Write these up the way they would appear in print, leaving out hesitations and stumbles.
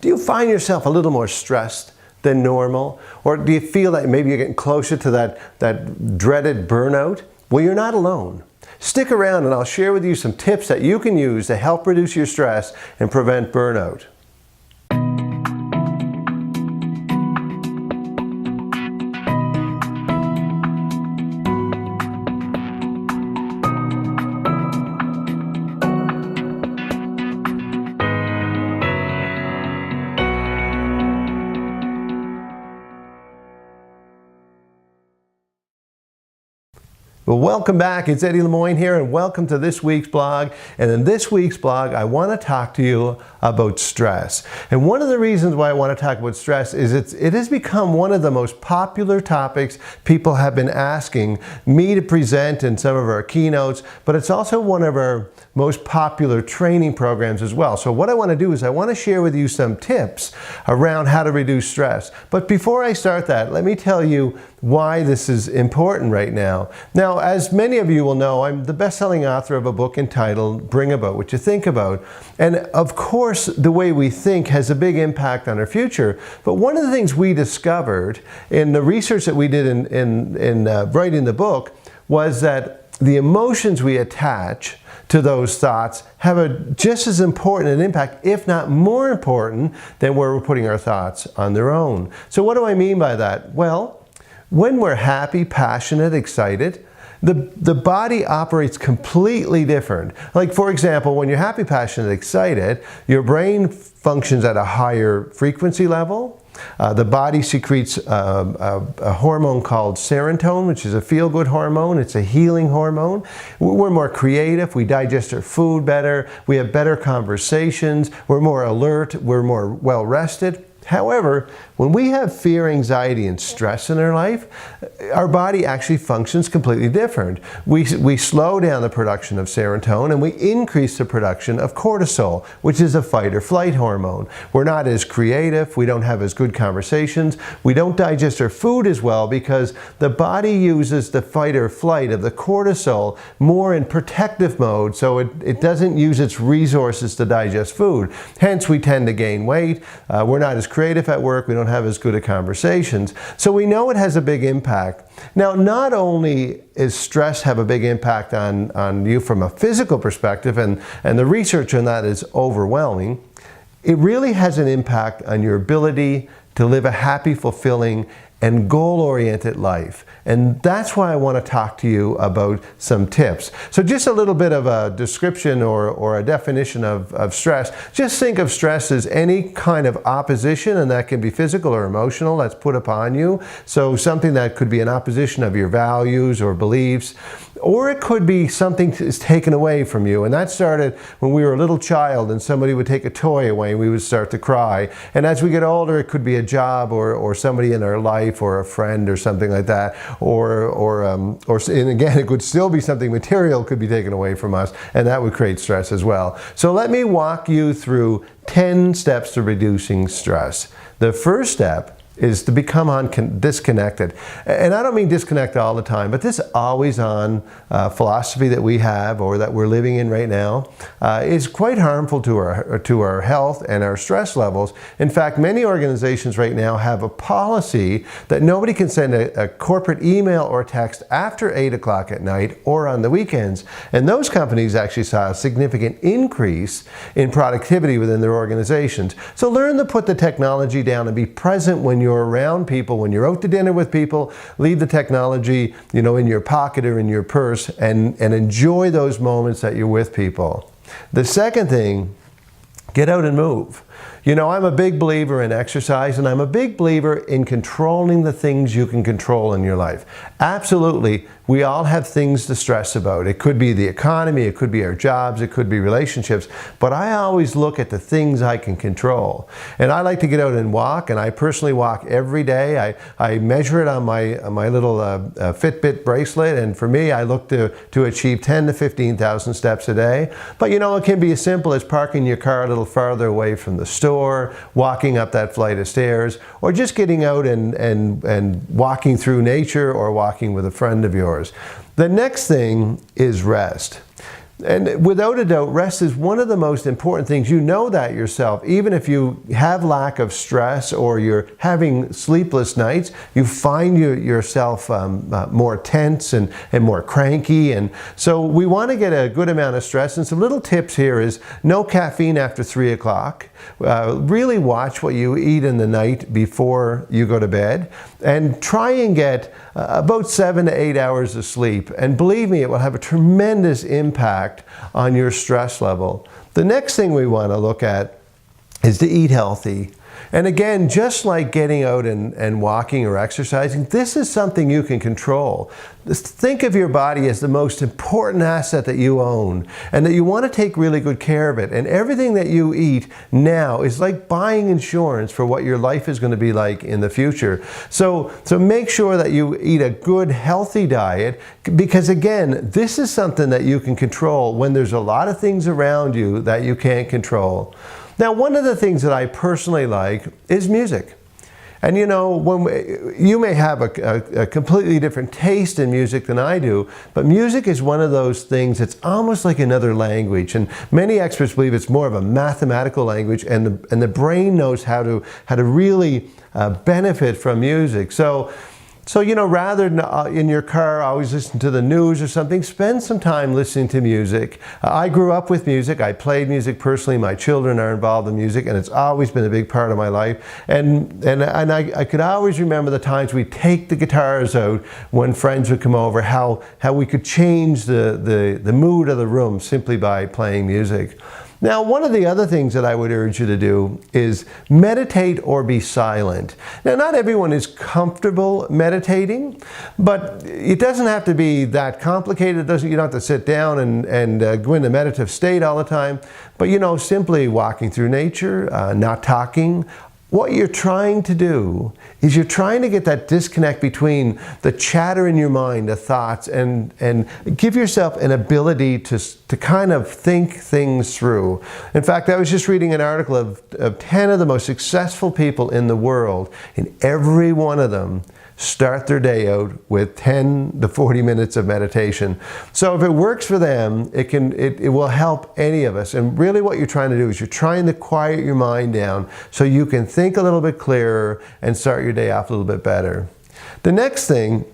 Do you find yourself a little more stressed than normal? Or do you feel that maybe you're getting closer to that dreaded burnout? Well, you're not alone. Stick around and I'll share with you some tips that you can use to help reduce your stress and prevent burnout. Well, welcome back. It's Eddie LeMoine here, and welcome to this week's blog. And in this week's blog, I want to talk to you about stress. And one of the reasons why I want to talk about stress is it has become one of the most popular topics people have been asking me to present in some of our keynotes, but it's also one of our most popular training programs as well. So what I want to do is I want to share with you some tips around how to reduce stress. But before I start that, let me tell you why this is important right now. Now, as many of you will know, I'm the best-selling author of a book entitled Bring About What You Think About. And of course, the way we think has a big impact on our future. But one of the things we discovered in the research that we did in writing the book was that the emotions we attach to those thoughts have just as important an impact, if not more important, than where we're putting our thoughts on their own. So what do I mean by that? Well, when we're happy, passionate, excited, the body operates completely different. Like, for example, when you're happy, passionate, excited, your brain functions at a higher frequency level. The body secretes a hormone called serotonin, which is a feel-good hormone. It's a healing hormone. We're more creative. We digest our food better. We have better conversations. We're more alert. We're more well-rested. However, when we have fear, anxiety, and stress in our life, our body actually functions completely different. We slow down the production of serotonin and we increase the production of cortisol, which is a fight or flight hormone. We're not as creative, we don't have as good conversations, we don't digest our food as well because the body uses the fight or flight of the cortisol more in protective mode, so it doesn't use its resources to digest food. Hence, we tend to gain weight, we're not as creative at work, we don't have as good a conversations. So we know it has a big impact. Now, not only is stress have a big impact on you from a physical perspective, and the research on that is overwhelming, it really has an impact on your ability to live a happy, fulfilling, and goal-oriented life. And that's why I want to talk to you about some tips. So just a little bit of a description or a definition of stress. Just think of stress as any kind of opposition, and that can be physical or emotional, that's put upon you. So something that could be an opposition of your values or beliefs, or it could be something that is taken away from you. And that started when we were a little child and somebody would take a toy away and we would start to cry. And as we get older, it could be a job or somebody in our life or a friend or something like that. And again, it could still be something material could be taken away from us, and that would create stress as well. So let me walk you through 10 steps to reducing stress. The first step is to become disconnected. And I don't mean disconnect all the time, but this always on philosophy that we have or that we're living in right now is quite harmful to our health and our stress levels. In fact, many organizations right now have a policy that nobody can send a corporate email or text after 8 o'clock at night or on the weekends. And those companies actually saw a significant increase in productivity within their organizations. So learn to put the technology down and be present when you're around people, when you're out to dinner with people. Leave the technology, in your pocket or in your purse, and enjoy those moments that you're with people. The second thing, get out and move. I'm a big believer in exercise, and I'm a big believer in controlling the things you can control in your life. Absolutely, we all have things to stress about. It could be the economy, it could be our jobs, it could be relationships, but I always look at the things I can control. And I like to get out and walk, and I personally walk every day. I measure it on my little Fitbit bracelet, and for me, I look to achieve 10 to 15,000 steps a day. But it can be as simple as parking your car a little farther away from the store, walking up that flight of stairs, or just getting out and walking through nature or walking with a friend of yours. The next thing is rest. And without a doubt, rest is one of the most important things. You know that yourself. Even if you have lack of stress or you're having sleepless nights, you find yourself more tense and more cranky. And so we want to get a good amount of stress. And some little tips here is no caffeine after 3 o'clock. Really watch what you eat in the night before you go to bed. And try and get about 7 to 8 hours of sleep. And believe me, it will have a tremendous impact on your stress level. The next thing we want to look at is to eat healthy. And again, just like getting out and walking or exercising, this is something you can control. Think of your body as the most important asset that you own, and that you want to take really good care of it. And everything that you eat now is like buying insurance for what your life is going to be like in the future. So make sure that you eat a good, healthy diet, because again, this is something that you can control when there's a lot of things around you that you can't control. Now, one of the things that I personally like is music. And you know, you may have a completely different taste in music than I do, but music is one of those things that's almost like another language. And many experts believe it's more of a mathematical language, and the brain knows how to really benefit from music. So, you know, rather than in your car always listen to the news or something, spend some time listening to music. I grew up with music. I played music personally. My children are involved in music, and it's always been a big part of my life. And I could always remember the times we'd take the guitars out when friends would come over, how we could change the mood of the room simply by playing music. Now, one of the other things that I would urge you to do is meditate or be silent. Now, not everyone is comfortable meditating, but it doesn't have to be that complicated. You don't have to sit down and go into meditative state all the time. But, you know, simply walking through nature, not talking. What you're trying to do is you're trying to get that disconnect between the chatter in your mind, the thoughts, and give yourself an ability to kind of think things through. In fact, I was just reading an article of 10 of the most successful people in the world, and every one of them start their day out with 10 to 40 minutes of meditation. So if it works for them, it will help any of us. And really what you're trying to do is you're trying to quiet your mind down so you can think a little bit clearer and start your day off a little bit better. The next thing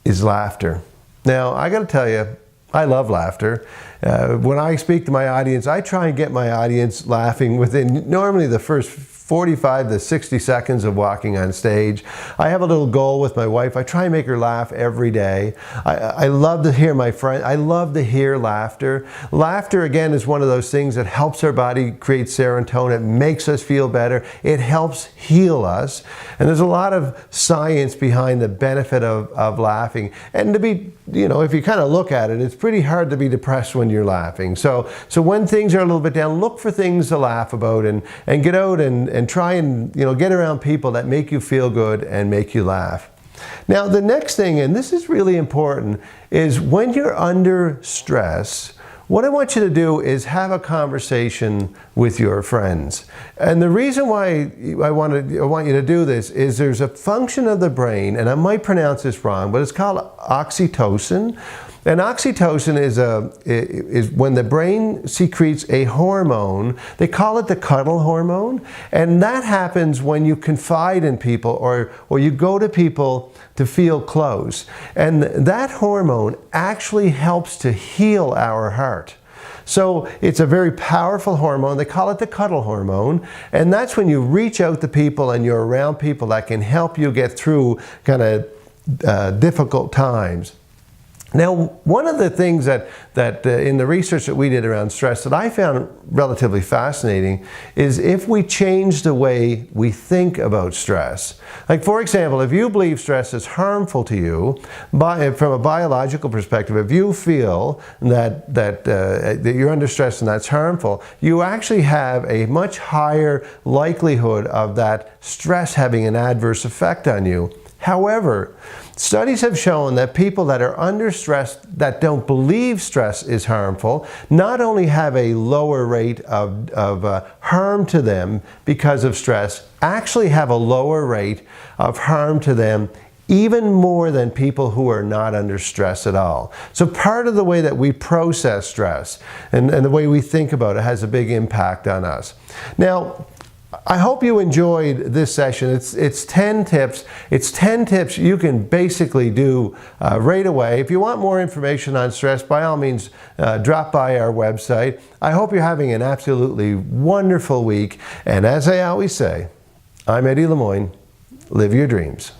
is laughter. Now, I got to tell you, I love laughter. When I speak to my audience, I try and get my audience laughing within normally the first 45 to 60 seconds of walking on stage. I have a little goal with my wife. I try and make her laugh every day. I love to hear my friends. I love to hear laughter. Laughter, again, is one of those things that helps our body create serotonin. It makes us feel better. It helps heal us. And there's a lot of science behind the benefit of laughing. And to be, you know, if you kind of look at it, it's pretty hard to be depressed when you're laughing. So when things are a little bit down, look for things to laugh about and get out and try and, you know, get around people that make you feel good and make you laugh. Now, the next thing, and this is really important, is when you're under stress, what I want you to do is have a conversation with your friends. And the reason why I want you to do this is there's a function of the brain, and I might pronounce this wrong, but it's called oxytocin. And oxytocin is when the brain secretes a hormone. They call it the cuddle hormone. And that happens when you confide in people or you go to people to feel close. And that hormone actually helps to heal our heart. So it's a very powerful hormone. They call it the cuddle hormone. And that's when you reach out to people and you're around people that can help you get through kind of difficult times. Now, one of the things that in the research that we did around stress that I found relatively fascinating is if we change the way we think about stress. Like, for example, if you believe stress is harmful to you, from a biological perspective, if you feel that you're under stress and that's harmful, you actually have a much higher likelihood of that stress having an adverse effect on you. However, studies have shown that people that are under stress that don't believe stress is harmful not only have a lower rate of harm to them because of stress, actually have a lower rate of harm to them even more than people who are not under stress at all. So part of the way that we process stress and the way we think about it has a big impact on us. Now, I hope you enjoyed this session. It's 10 tips. It's 10 tips you can basically do right away. If you want more information on stress, by all means, drop by our website. I hope you're having an absolutely wonderful week. And as I always say, I'm Eddie LeMoine. Live your dreams.